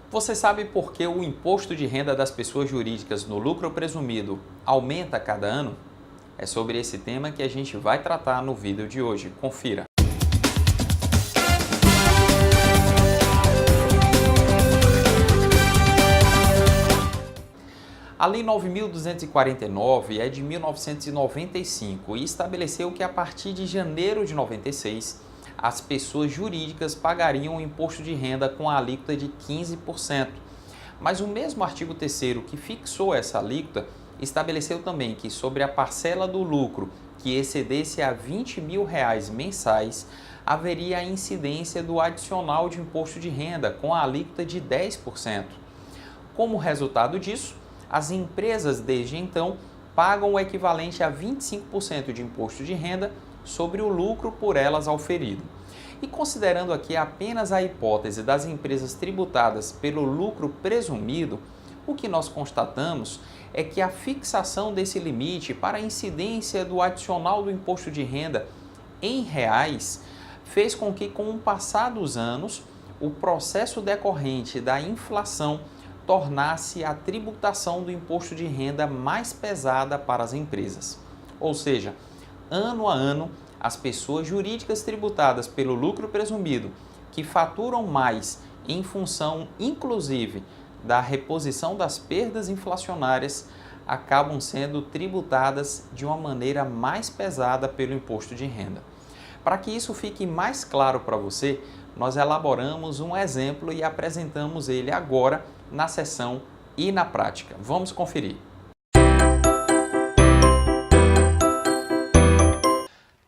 Você sabe por que o imposto de renda das pessoas jurídicas no lucro presumido aumenta a cada ano? É sobre esse tema que a gente vai tratar no vídeo de hoje. Confira! A Lei 9.249 é de 1995 e estabeleceu que a partir de janeiro de 96, as pessoas jurídicas pagariam o imposto de renda com a alíquota de 15%. Mas o mesmo artigo 3º que fixou essa alíquota estabeleceu também que sobre a parcela do lucro que excedesse a R$20 mil mensais, haveria a incidência do adicional de imposto de renda com a alíquota de 10%. Como resultado disso, as empresas desde então pagam o equivalente a 25% de imposto de renda sobre o lucro por elas auferido. E considerando aqui apenas a hipótese das empresas tributadas pelo lucro presumido, o que nós constatamos é que a fixação desse limite para a incidência do adicional do imposto de renda em reais fez com que, com o passar dos anos, o processo decorrente da inflação tornasse a tributação do imposto de renda mais pesada para as empresas. Ou seja, ano a ano, as pessoas jurídicas tributadas pelo lucro presumido, que faturam mais em função, inclusive, da reposição das perdas inflacionárias, acabam sendo tributadas de uma maneira mais pesada pelo imposto de renda. Para que isso fique mais claro para você, nós elaboramos um exemplo e apresentamos ele agora na sessão e na prática. Vamos conferir.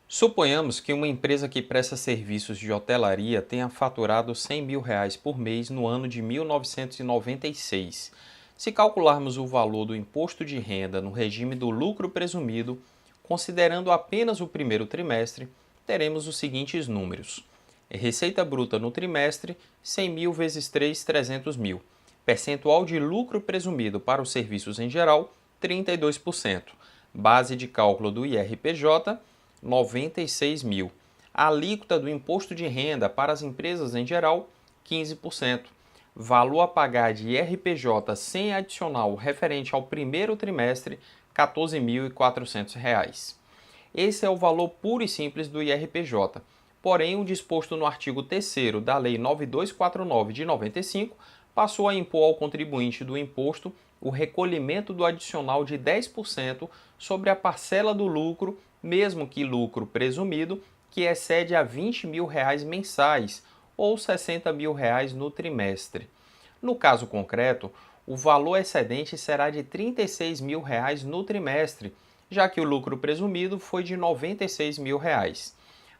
Suponhamos que uma empresa que presta serviços de hotelaria tenha faturado R$100 mil por mês no ano de 1996. Se calcularmos o valor do imposto de renda no regime do lucro presumido, considerando apenas o primeiro trimestre, teremos os seguintes números. Receita bruta no trimestre, 100 mil vezes 3, 300 mil. Percentual de lucro presumido para os serviços em geral, 32%. Base de cálculo do IRPJ, 96 mil. A alíquota do imposto de renda para as empresas em geral, 15%. Valor a pagar de IRPJ sem adicional referente ao primeiro trimestre, R$ 14.400. Esse é o valor puro e simples do IRPJ. Porém, o disposto no artigo 3º da Lei 9249 de 95 passou a impor ao contribuinte do imposto o recolhimento do adicional de 10% sobre a parcela do lucro, mesmo que lucro presumido, que excede a R$20 mil mensais ou R$ 60 mil no trimestre. No caso concreto, o valor excedente será de R$ 36 mil no trimestre, já que o lucro presumido foi de R$ 96 mil.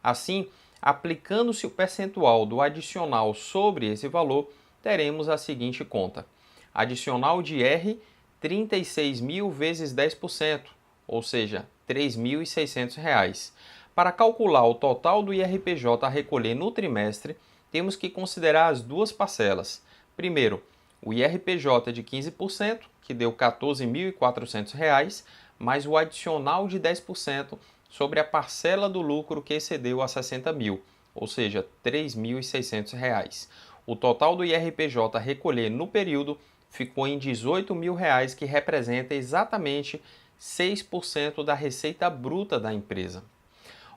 Assim, aplicando-se o percentual do adicional sobre esse valor, teremos a seguinte conta. Adicional de R, 36 mil vezes 10%, ou seja, R$ 3.600. Para calcular o total do IRPJ a recolher no trimestre, temos que considerar as duas parcelas. Primeiro, o IRPJ de 15%, que deu R$ 14.400, mais o adicional de 10% sobre a parcela do lucro que excedeu a 60 mil, ou seja, R$ 3.600. O total do IRPJ a recolher no período ficou em R$ 18 mil, que representa exatamente 6% da receita bruta da empresa.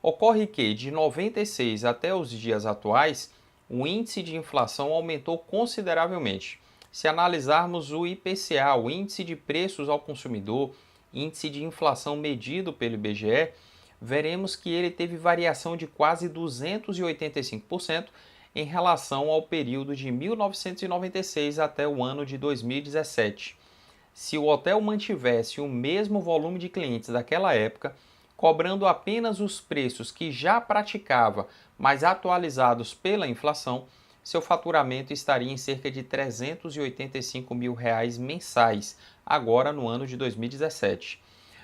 Ocorre que, de 96 até os dias atuais, o índice de inflação aumentou consideravelmente. Se analisarmos o IPCA, o Índice de Preços ao Consumidor, índice de inflação medido pelo IBGE, veremos que ele teve variação de quase 285% em relação ao período de 1996 até o ano de 2017. Se o hotel mantivesse o mesmo volume de clientes daquela época, cobrando apenas os preços que já praticava, mas atualizados pela inflação, seu faturamento estaria em cerca de R$ 385 mil mensais, agora no ano de 2017.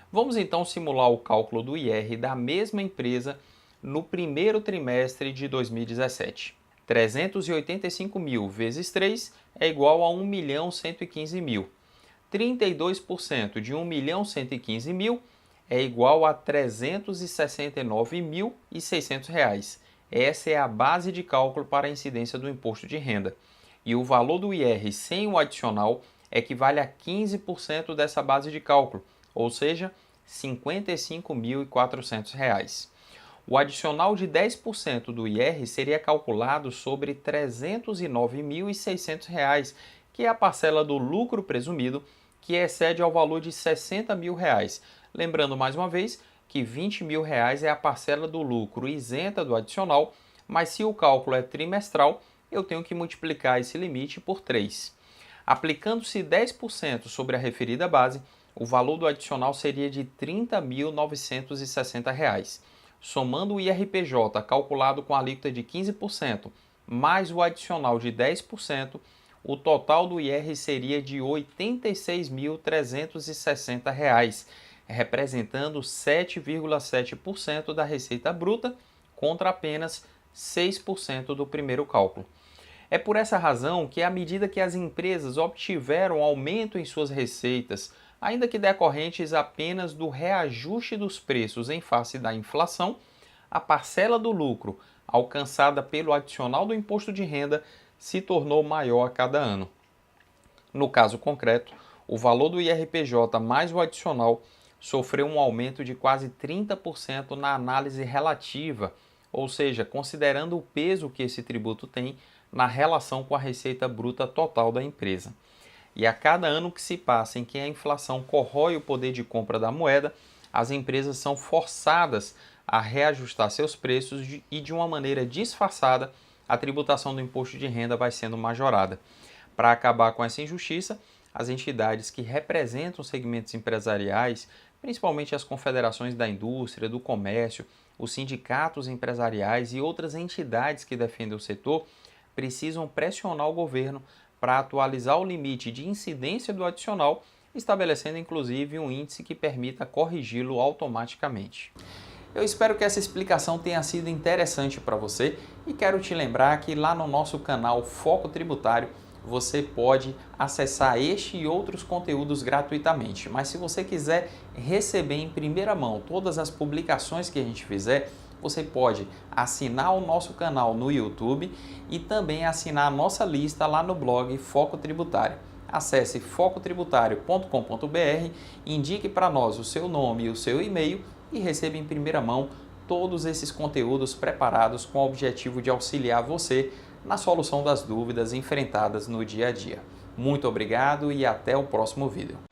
Vamos então simular o cálculo do IR da mesma empresa no primeiro trimestre de 2017. 385 mil vezes 3 é igual a 1.115.000. 32% de 1.115.000 é igual a R$ 369.600. Essa é a base de cálculo para a incidência do imposto de renda. e o valor do IR sem o adicional equivale a 15% dessa base de cálculo, ou seja, R$ 55.400. O adicional de 10% do IR seria calculado sobre R$ 309.600, que é a parcela do lucro presumido que excede ao valor de R$ 60.000. Lembrando mais uma vez que R$ 20.000 é a parcela do lucro isenta do adicional, mas se o cálculo é trimestral, eu tenho que multiplicar esse limite por 3. Aplicando-se 10% sobre a referida base, o valor do adicional seria de R$ 30.960. Somando o IRPJ calculado com a alíquota de 15%, mais o adicional de 10%, o total do IR seria de R$ 86.360, representando 7,7% da receita bruta contra apenas 6% do primeiro cálculo. É por essa razão que, à medida que as empresas obtiveram aumento em suas receitas, ainda que decorrentes apenas do reajuste dos preços em face da inflação, a parcela do lucro alcançada pelo adicional do imposto de renda se tornou maior a cada ano. No caso concreto, o valor do IRPJ mais o adicional sofreu um aumento de quase 30% na análise relativa, ou seja, considerando o peso que esse tributo tem na relação com a receita bruta total da empresa. E a cada ano que se passa em que a inflação corrói o poder de compra da moeda, as empresas são forçadas a reajustar seus preços e, de uma maneira disfarçada, a tributação do imposto de renda vai sendo majorada. Para acabar com essa injustiça, as entidades que representam segmentos empresariais, principalmente as confederações da indústria, do comércio, os sindicatos empresariais e outras entidades que defendem o setor, precisam pressionar o governo para atualizar o limite de incidência do adicional, estabelecendo inclusive um índice que permita corrigi-lo automaticamente. Eu espero que essa explicação tenha sido interessante para você e quero te lembrar que lá no nosso canal Foco Tributário você pode acessar este e outros conteúdos gratuitamente. Mas se você quiser receber em primeira mão todas as publicações que a gente fizer, você pode assinar o nosso canal no YouTube e também assinar a nossa lista lá no blog Foco Tributário. Acesse focotributário.com.br, indique para nós o seu nome e o seu e-mail e receba em primeira mão todos esses conteúdos preparados com o objetivo de auxiliar você na solução das dúvidas enfrentadas no dia a dia. Muito obrigado e até o próximo vídeo.